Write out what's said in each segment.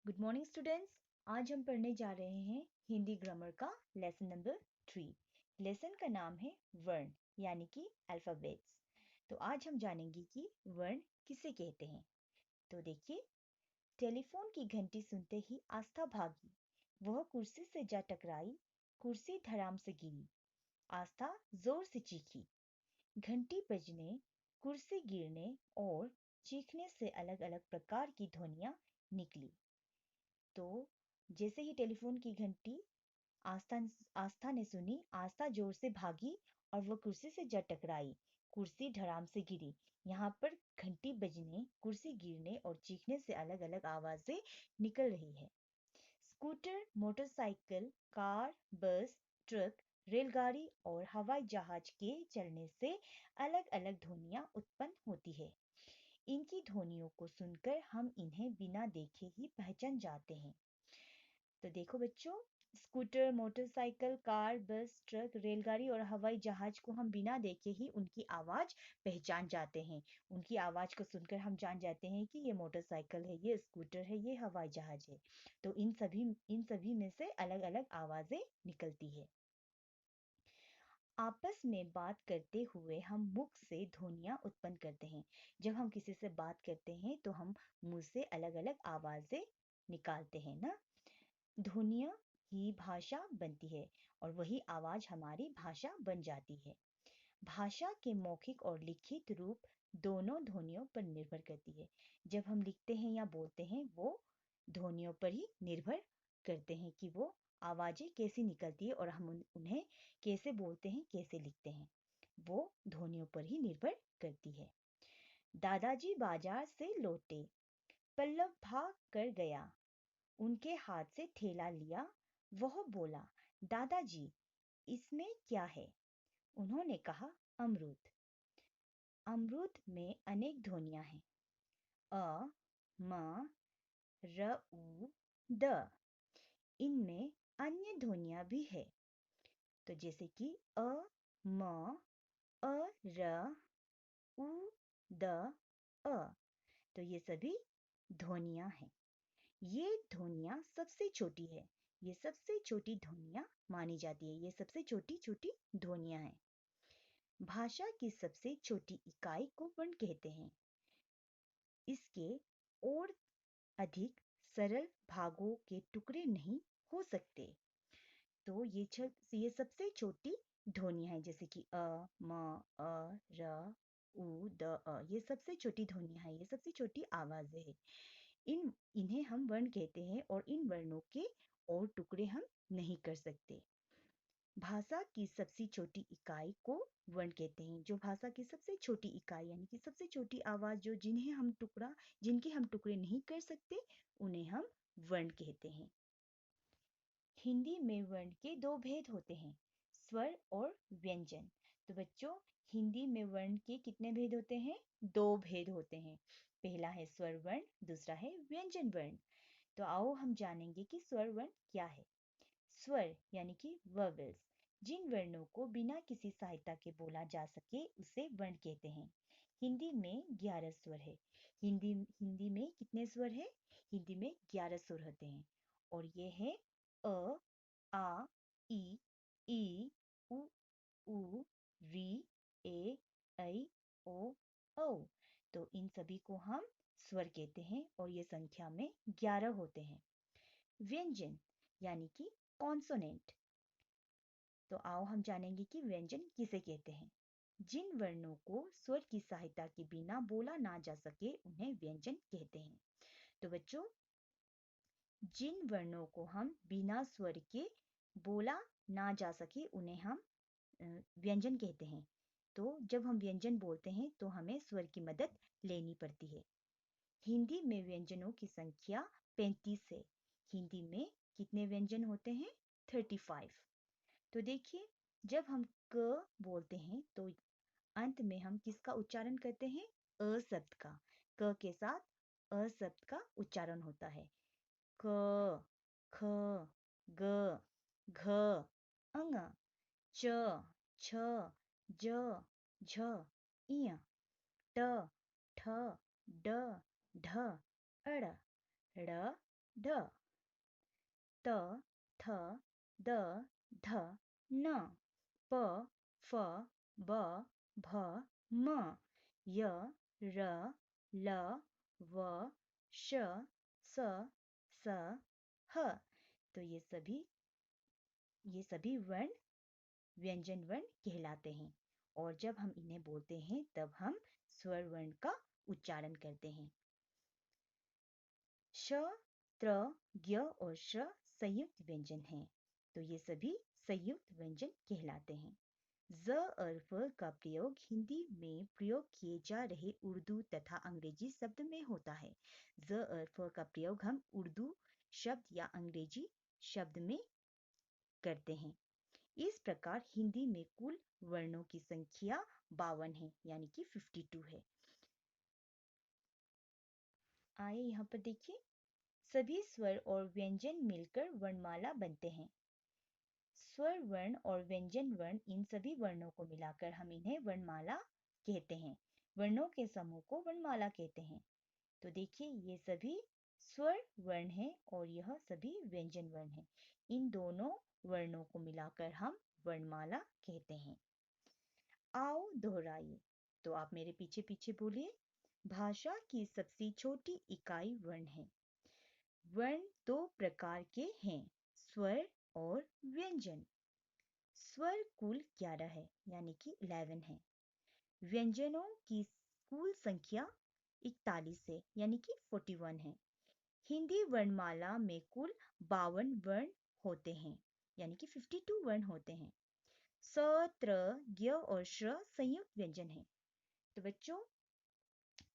Good morning students. आज हम पढ़ने जा रहे हैं हिंदी ग्रामर का लेसन नंबर 3। लेसन का नाम है वर्ण यानी कि अल्फाबेट्स। तो आज हम जानेंगे कि वर्ण किसे कहते हैं। तो देखिए, टेलीफोन की घंटी सुनते ही आस्था भागी, वह कुर्सी से जा टकराई, कुर्सी धड़ाम से गिरी, आस्था जोर से चीखी। घंटी बजने, कुर्सी गिरने और चीखने से अलग अलग प्रकार की ध्वनियां निकली। तो जैसे ही टेलीफोन की घंटी आस्था आस्था ने सुनी, आस्था जोर से भागी और वह कुर्सी से जा टकराई, कुर्सी धड़ाम से गिरी। यहाँ पर घंटी बजने, कुर्सी गिरने और चीखने से अलग अलग आवाजें निकल रही है। स्कूटर, मोटरसाइकिल, कार, बस, ट्रक, रेलगाड़ी और हवाई जहाज के चलने से अलग अलग ध्वनियां उत्पन्न होती है। इनकी ध्वनियों को सुनकर हम इन्हें बिना देखे ही पहचान जाते हैं। तो देखो बच्चों, स्कूटर, मोटरसाइकिल, कार, बस, ट्रक, रेलगाड़ी और हवाई जहाज को हम बिना देखे ही उनकी आवाज पहचान जाते हैं। उनकी आवाज को सुनकर हम जान जाते हैं कि ये मोटरसाइकिल है, ये स्कूटर है, ये हवाई जहाज है। तो इन सभी में से अलग अलग आवाजें निकलती है। आपस में बात करते हुए हम मुख से ध्वनियां उत्पन्न करते हैं। जब हम किसी से बात करते हैं तो हम मुंह से अलग अलग आवाजें निकालते हैं ना। ध्वनियां ही भाषा बनती है और वही आवाज हमारी भाषा बन जाती है। भाषा के मौखिक और लिखित रूप दोनों ध्वनियों पर निर्भर करती है। जब हम लिखते हैं या बोलते हैं, वो ध्वनियों पर ही निर्भर करते हैं कि वो आवाजें कैसी निकलती है और हम उन्हें कैसे बोलते हैं, कैसे लिखते हैं। वो ध्वनियों पर ही निर्भर करती है। दादाजी बाजार से लौटे, पल्लव भाग कर गया, उनके हाथ से थैला लिया। वह बोला, दादाजी, इसमें क्या है? उन्होंने कहा, अमरूद। अमरूद में अनेक ध्वनियां हैं। अ, म, र, उ, द। इनमें अन्य ध्वनियां भी है। तो जैसे कि अ, म, अ, र, उ, द, अ। तो ये सभी ध्वनियां हैं। ये ध्वनियां सबसे छोटी है। ये सबसे छोटी ध्वनियां मानी जाती है। ये सबसे छोटी छोटी ध्वनियां हैं। भाषा की सबसे छोटी इकाई को वर्ण कहते हैं। इसके और अधिक सरल भागों के टुकड़े नहीं हो सकते। तो ये सबसे छोटी ध्वनियां हैं, जैसे कि अ, म, अ, र, उ, द, अ। ये सबसे छोटी ध्वनियां हैं, ये सबसे छोटी आवाजें हैं। इन्हें हम वर्ण कहते हैं और इन वर्णों के और टुकड़े हम नहीं कर सकते। भाषा की सबसे छोटी इकाई को वर्ण कहते हैं। जो भाषा की सबसे छोटी इकाई यानी कि सबसे छोटी आवाज जिनके हम टुकड़े नहीं कर सकते, उन्हें हम वर्ण कहते हैं। हिंदी में वर्ण के दो भेद होते हैं, स्वर और व्यंजन। तो बच्चों, हिंदी में वर्ण के कितने भेद होते हैं? दो भेद होते हैं। पहला है स्वर वर्ण, दूसरा है व्यंजन वर्ण। तो आओ हम जानेंगे कि स्वर वर्ण क्या है। स्वर यानी कि वोवेल्स, जिन वर्णों को बिना किसी सहायता के बोला जा सके, उसे वर्ण कहते हैं। हिंदी में 11 स्वर है। हिंदी में कितने स्वर है? हिंदी में 11 स्वर होते हैं और ये है अ, आ, ई, उ, ऊ, री, ए, ऐ, ओ, औ। तो इन सभी को हम स्वर कहते हैं और ये संख्या में 11 होते हैं। व्यंजन यानी कि कॉन्सोनेंट। तो आओ हम जानेंगे कि व्यंजन किसे कहते हैं। जिन वर्णों को स्वर की सहायता के बिना बोला ना जा सके, उन्हें व्यंजन कहते हैं। तो बच्चों, जिन वर्णों को हम बिना स्वर के बोला ना जा सके, उन्हें हम व्यंजन कहते हैं। तो जब हम व्यंजन बोलते हैं तो हमें स्वर की मदद लेनी पड़ती है। हिंदी में व्यंजनों की संख्या 35 है। हिंदी में कितने व्यंजन होते हैं? 35। तो देखिए, जब हम क बोलते हैं तो अंत में हम किसका उच्चारण करते हैं? अ शब्द का। क के साथ अ शब्द का उच्चारण होता है। क, ख, ग, घ, अंग, च, छ, ज, झ, इय, ट, ठ, ड, ढ, अड़, ड़, ढ, त, थ, द, ध, न, प, फ, ब, भ, म, य, र, ल, व, श, स, स, ह। तो ये सभी वर्ण व्यंजन वर्ण कहलाते हैं। और जब हम इन्हें बोलते हैं तब हम स्वर वर्ण का उच्चारण करते हैं। श, त्र, ज्ञ और श संयुक्त व्यंजन हैं, तो ये सभी संयुक्त व्यंजन कहलाते हैं। ज और फ का प्रयोग हिंदी में प्रयोग किए जा रहे उर्दू तथा अंग्रेजी शब्द में होता है। ज और फ का प्रयोग हम उर्दू शब्द या अंग्रेजी शब्द में करते हैं। इस प्रकार हिंदी में कुल वर्णों की संख्या 52 है, यानी कि 52 है। आइए यहाँ पर देखिए, सभी स्वर और व्यंजन मिलकर वर्णमाला बनते हैं। स्वर वर्ण और व्यंजन वर्ण, इन सभी वर्णों को मिलाकर हम इन्हें वर्णमाला कहते हैं। वर्णों के समूह को वर्णमाला कहते हैं। तो देखिए, ये सभी स्वर वर्ण हैं और यह सभी व्यंजन वर्ण हैं। इन दोनों वर्णों को मिलाकर हम वर्णमाला कहते हैं। आओ दोहराइए। तो आप मेरे पीछे पीछे बोलिए। भाषा की सबसे छोटी इकाई वर्ण है। वर्ण दो प्रकार के हैं, स्वर और व्यंजन। स्वर कुल 11 है, यानी कि 11 है। व्यंजनों की कुल संख्या 41 है, यानी कि 41 है। हिंदी वर्णमाला में कुल 52 वर्ण होते हैं, यानी कि 52 वर्ण होते हैं। स, त्र, ज्ञ और श संयुक्त व्यंजन है। तो बच्चों,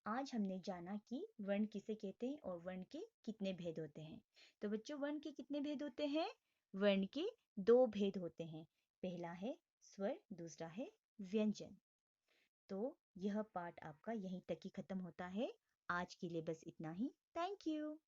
आज हमने जाना कि वर्ण किसे कहते हैं और वर्ण के कितने भेद होते हैं। तो बच्चों, वर्ण के कितने भेद होते हैं? वर्ण के 2 भेद होते हैं। पहला है स्वर, दूसरा है व्यंजन। तो यह पाठ आपका यहीं तक ही खत्म होता है। आज के लिए बस इतना ही। Thank you.